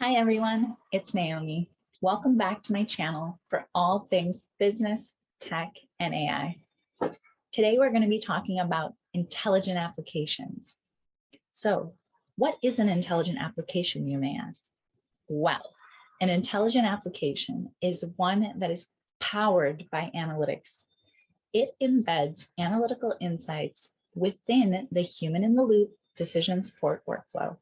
Hi everyone, it's Naomi. Welcome back to my channel for all things business, tech, and AI. Today we're going to be talking about intelligent applications. So, what is an intelligent application, you may ask? Well, an intelligent application is one that is powered by analytics. It embeds analytical insights within the human-in-the-loop decision support workflow.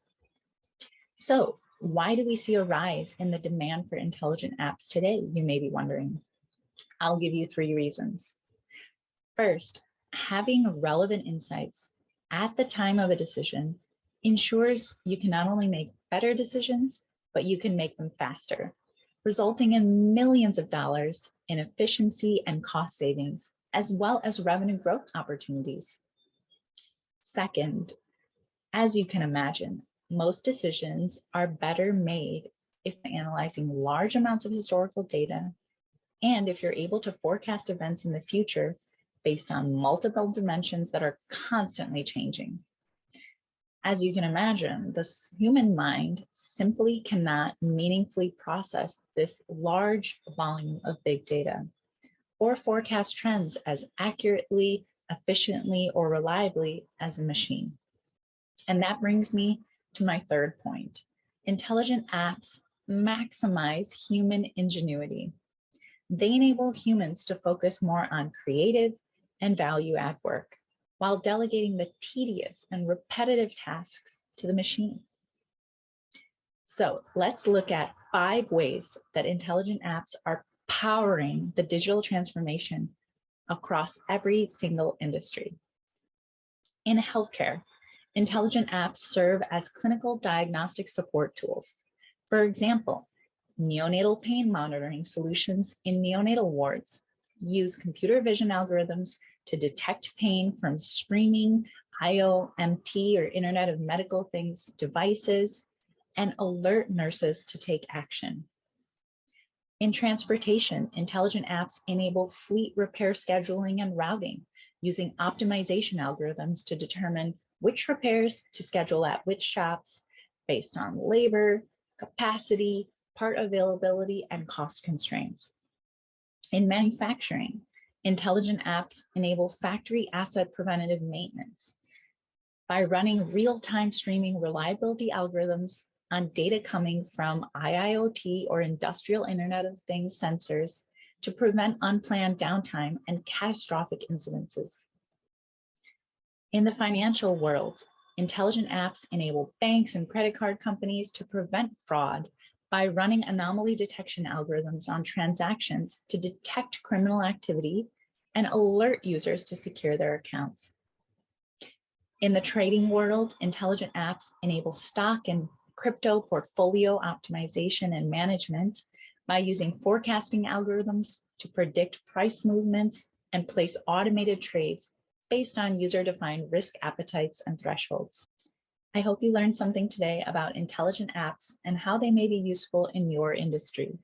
So, why do we see a rise in the demand for intelligent apps today, you may be wondering? I'll give you 3 reasons. First, having relevant insights at the time of a decision ensures you can not only make better decisions, but you can make them faster, resulting in millions of dollars in efficiency and cost savings, as well as revenue growth opportunities. Second, as you can imagine, most decisions are better made if analyzing large amounts of historical data and if you're able to forecast events in the future based on multiple dimensions that are constantly changing. As you can imagine, the human mind simply cannot meaningfully process this large volume of big data or forecast trends as accurately, efficiently, or reliably as a machine. And that brings me to my third point. Intelligent apps maximize human ingenuity. They enable humans to focus more on creative and value-add work while delegating the tedious and repetitive tasks to the machine. So let's look at 5 ways that intelligent apps are powering the digital transformation across every single industry. In healthcare, intelligent apps serve as clinical diagnostic support tools. For example, neonatal pain monitoring solutions in neonatal wards use computer vision algorithms to detect pain from streaming IoT or Internet of Medical Things devices and alert nurses to take action. In transportation, intelligent apps enable fleet repair scheduling and routing using optimization algorithms to determine which repairs to schedule at which shops based on labor, capacity, part availability, and cost constraints. In manufacturing, intelligent apps enable factory asset preventative maintenance by running real-time streaming reliability algorithms on data coming from IoT or industrial Internet of Things sensors to prevent unplanned downtime and catastrophic incidences. In the financial world, intelligent apps enable banks and credit card companies to prevent fraud by running anomaly detection algorithms on transactions to detect criminal activity and alert users to secure their accounts. In the trading world, intelligent apps enable stock and crypto portfolio optimization and management by using forecasting algorithms to predict price movements and place automated trades based on user-defined risk appetites and thresholds. I hope you learned something today about intelligent apps and how they may be useful in your industry.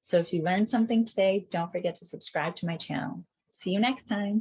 So if you learned something today, don't forget to subscribe to my channel. See you next time.